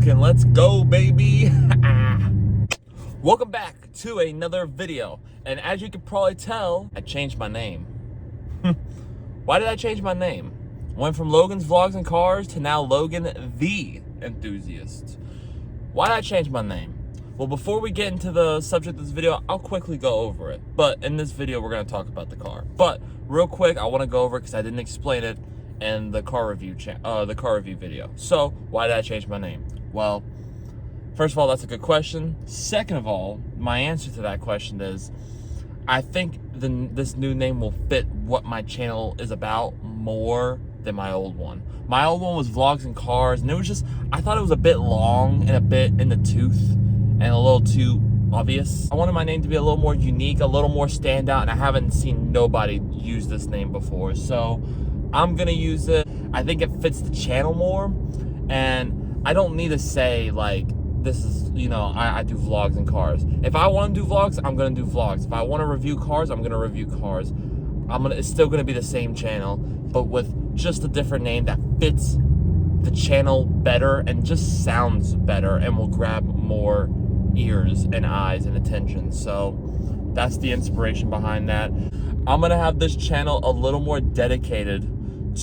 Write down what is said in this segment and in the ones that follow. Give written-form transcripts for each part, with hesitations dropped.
smoking. Let's go, baby. Welcome back to another video. And as you can probably tell, I changed my name. Why did I change my name? Went from Logan's Vlogs and Cars to now Logan the Enthusiast. Why did I change my name? Well, before we get into the subject of this video, I'll quickly go over it. But in this video, we're going to talk about the car. But real quick, I want to go over it because I didn't explain it in the car review video. So why did I change my name? Well, first of all, that's a good question. Second of all, my answer to that question is I think this new name will fit what my channel is about more than my old one. My old one was Vlogs and Cars, and it was just, I thought it was a bit long and a bit in the tooth and a little too obvious. I wanted my name to be a little more unique, a little more standout, and I haven't seen nobody use this name before. So I'm gonna use it. I think it fits the channel more, and I don't need to say like, this is, you know, I do vlogs and cars. If I want to do vlogs, I'm gonna do vlogs. If I want to review cars, I'm gonna review cars. It's still gonna be the same channel, but with just a different name that fits the channel better and just sounds better and will grab more ears and eyes and attention. So that's the inspiration behind that. I'm gonna have this channel a little more dedicated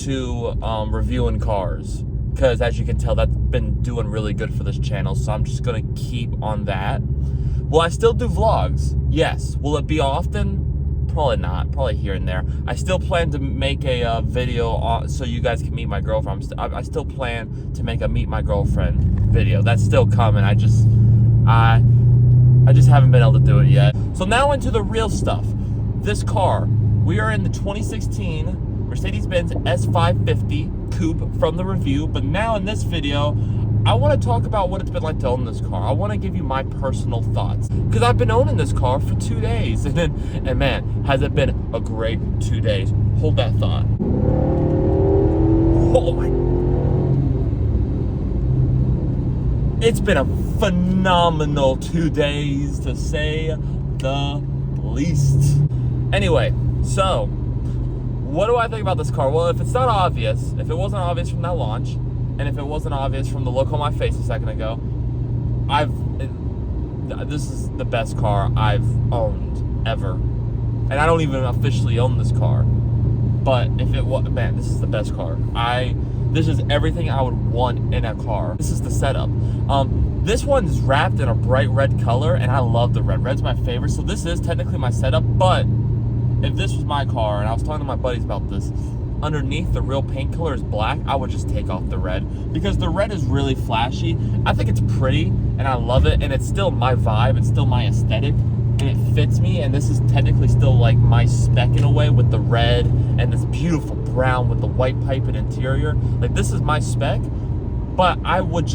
to reviewing cars, because as you can tell, that's been doing really good for this channel, so I'm just gonna keep on that. Will I still do vlogs? Yes. Will it be often? Probably not, probably here and there. I still plan to make a video so you guys can meet my girlfriend. I still plan to make a meet my girlfriend video. That's still coming. I just haven't been able to do it yet. So now into the real stuff. This car, we are in the 2016 Mercedes-Benz S550 Coupe from the review, but now in this video, I want to talk about what it's been like to own this car. I want to give you my personal thoughts, because I've been owning this car for 2 days, and man, has it been a great 2 days. Hold that thought. Oh my. It's been a phenomenal 2 days, to say the least. Anyway, so what do I think about this car? Well, if it's not obvious, if it wasn't obvious from that launch, and if it wasn't obvious from the look on my face a second ago, this is the best car I've owned ever. And I don't even officially own this car. But if it was, man, this is the best car. This is everything I would want in a car. This is the setup. This one is wrapped in a bright red color, and I love the red. Red's my favorite, so this is technically my setup, but if this was my car, and I was talking to my buddies about this, underneath the real paint color is black, I would just take off the red, because the red is really flashy. I think it's pretty, and I love it, and it's still my vibe, it's still my aesthetic, and it fits me, and this is technically still like my spec in a way, with the red and this beautiful brown with the white pipe and interior. Like, this is my spec, but I would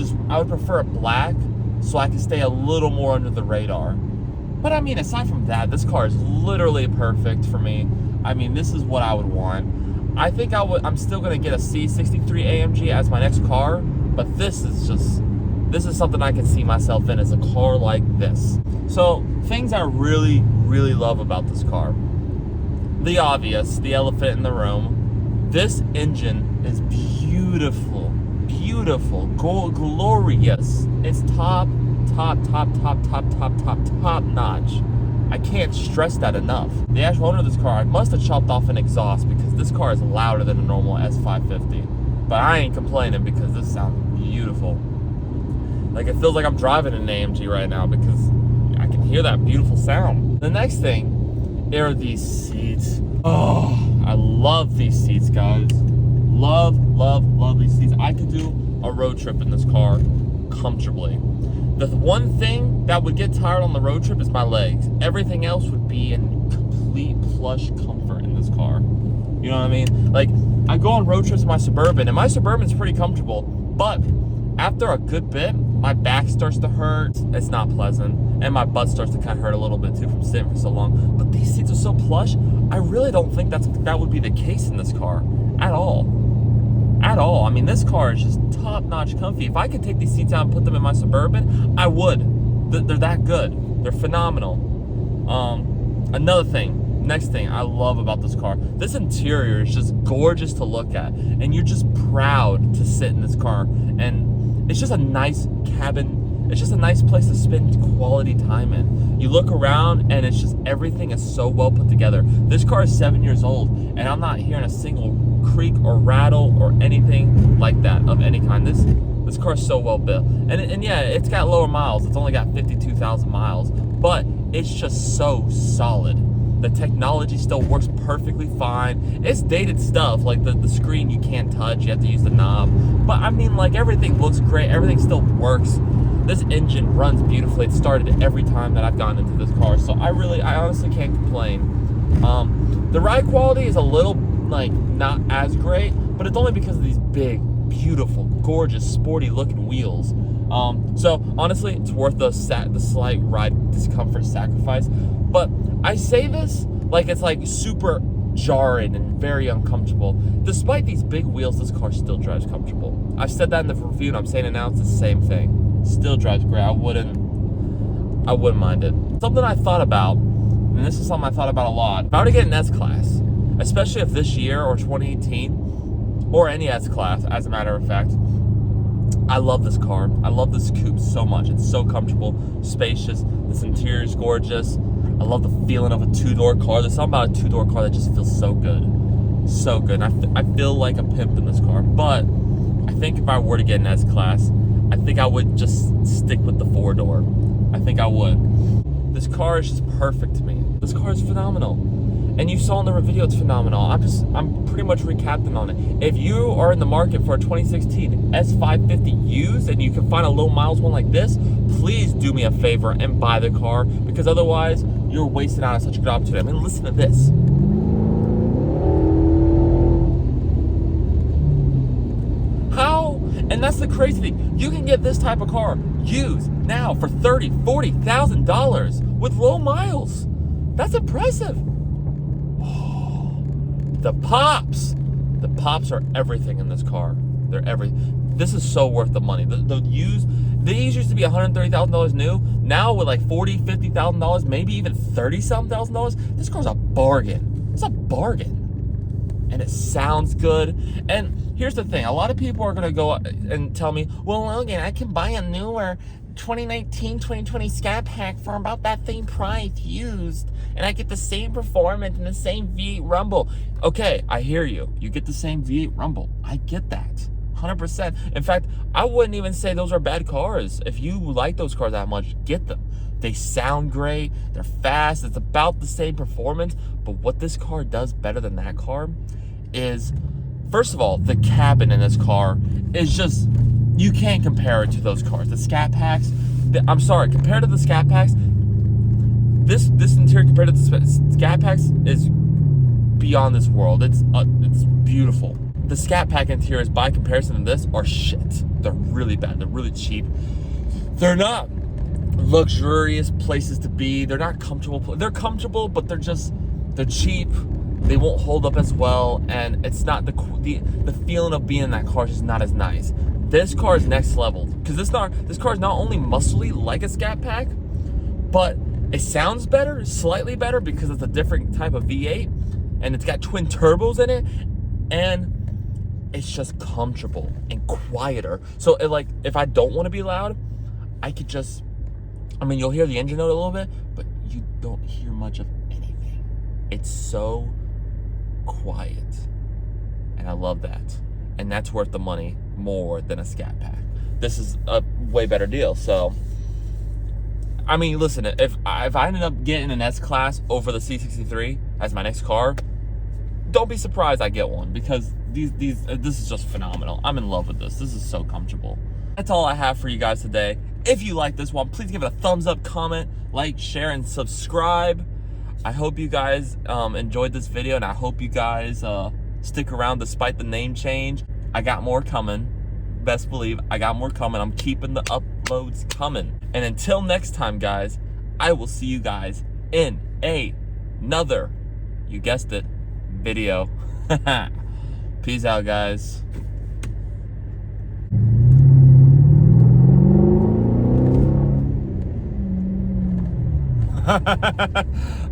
prefer it black so I can stay a little more under the radar. But I mean, aside from that, this car is literally perfect for me. I mean, this is what I would want. I think I'm still gonna get a C63 AMG as my next car, but this is something I can see myself in, as a car like this. So things I really, really love about this car. The obvious, the elephant in the room. This engine is beautiful, beautiful, glorious. It's top notch. I can't stress that enough. The actual owner of this car, I must have chopped off an exhaust, because this car is louder than a normal S550. But I ain't complaining, because this sounds beautiful. Like, it feels like I'm driving an AMG right now, because I can hear that beautiful sound. The next thing are these seats. Oh, I love these seats, guys. Love these seats. I could do a road trip in this car comfortably. The one thing that would get tired on the road trip is my legs. Everything else would be in complete plush comfort in this car. You know what I mean? Like, I go on road trips in my Suburban, and my Suburban's pretty comfortable, but after a good bit, my back starts to hurt. It's not pleasant, and my butt starts to kind of hurt a little bit too from sitting for so long. But these seats are so plush, I really don't think that would be the case in this car at all. At all. I mean, this car is just top-notch comfy. If I could take these seats out and put them in my Suburban, I would. They're that good. They're phenomenal. Another thing, next thing I love about this car, this interior is just gorgeous to look at, and you're just proud to sit in this car. And it's just a nice cabin. It's just a nice place to spend quality time in. You look around and it's just, everything is so well put together. This car is 7 years old and I'm not hearing a single creak or rattle or anything like that of any kind. This car is so well built. And yeah, it's got lower miles. It's only got 52,000 miles, but it's just so solid. The technology still works perfectly fine. It's dated stuff, like the screen you can't touch, you have to use the knob. But I mean, like, everything looks great, everything still works. This engine runs beautifully. It started every time that I've gotten into this car, so I honestly can't complain. The ride quality is a little, like, not as great, but it's only because of these big, beautiful, gorgeous, sporty looking wheels. So honestly, it's worth the slight ride discomfort sacrifice. But I say this like it's like super jarring and very uncomfortable. Despite these big wheels, this car still drives comfortable. I've said that in the review and I'm saying it now, it's the same thing. Still drives great. I wouldn't mind it. Something I thought about, and this is something I thought about a lot. If I were to get an S-Class, especially if this year or 2018, or any S-Class, as a matter of fact, I love this car. I love this coupe so much. It's so comfortable, spacious. This interior is gorgeous. I love the feeling of a two-door car. There's something about a two-door car that just feels so good. So good. And I feel like a pimp in this car. But I think if I were to get an S-Class, I think I would just stick with the four-door. I think I would. This car is just perfect to me. This car is phenomenal. And you saw in the video it's phenomenal. I'm pretty much recapping on it. If you are in the market for a 2016 S550 used and you can find a low miles one like this, please do me a favor and buy the car, because otherwise you're wasting out on such a good opportunity. I mean, listen to this. How? And that's the crazy thing. You can get this type of car used now for $30,000, $40,000 with low miles. That's impressive. The pops are everything in this car. They're everything. This is so worth the money. These used to be $130,000 new. Now with like $40,000, $50,000, maybe even $30,000, this car's a bargain. It's a bargain, and it sounds good. And here's the thing: a lot of people are gonna go and tell me, "Well, Logan, I can buy a newer 2019, 2020 Scat Pack for about that same price used, and I get the same performance and the same V8 rumble." Okay, I hear you. You get the same V8 rumble. I get that. 100%. In fact, I wouldn't even say those are bad cars. If you like those cars that much, get them. They sound great. They're fast. It's about the same performance. But what this car does better than that car is, first of all, the cabin in this car is just, you can't compare it to those cars. The Scat Packs, I'm sorry, compared to the Scat Packs, this interior compared to the Scat Packs is beyond this world. It's beautiful. The Scat Pack interiors, by comparison to this, are shit. They're really bad. They're really cheap. They're not luxurious places to be. They're not comfortable. They're comfortable, but they're cheap. They won't hold up as well, and it's not the feeling of being in that car is just not as nice. This car is next level, because this car is not only muscly like a Scat Pack, but it sounds better, slightly better, because it's a different type of V8, and it's got twin turbos in it, and it's just comfortable and quieter. So if I don't want to be loud, I could just, I mean, you'll hear the engine note a little bit, but you don't hear much of anything. It's so quiet, and I love that. And that's worth the money more than a Scat Pack. This is a way better deal. So, I mean, listen, if I ended up getting an S-Class over the C63 as my next car, don't be surprised I get one, because this is just phenomenal. I'm in love with this. This is so comfortable. That's all I have for you guys today. If you like this one, please give it a thumbs up, comment, like, share, and subscribe. I hope you guys enjoyed this video, and I hope you guys stick around despite the name change. I got more coming. Best believe I got more coming. I'm keeping the uploads coming. And until next time, guys, I will see you guys in another, you guessed it, video. Peace out, guys.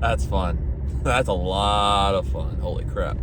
That's fun. That's a lot of fun. Holy crap.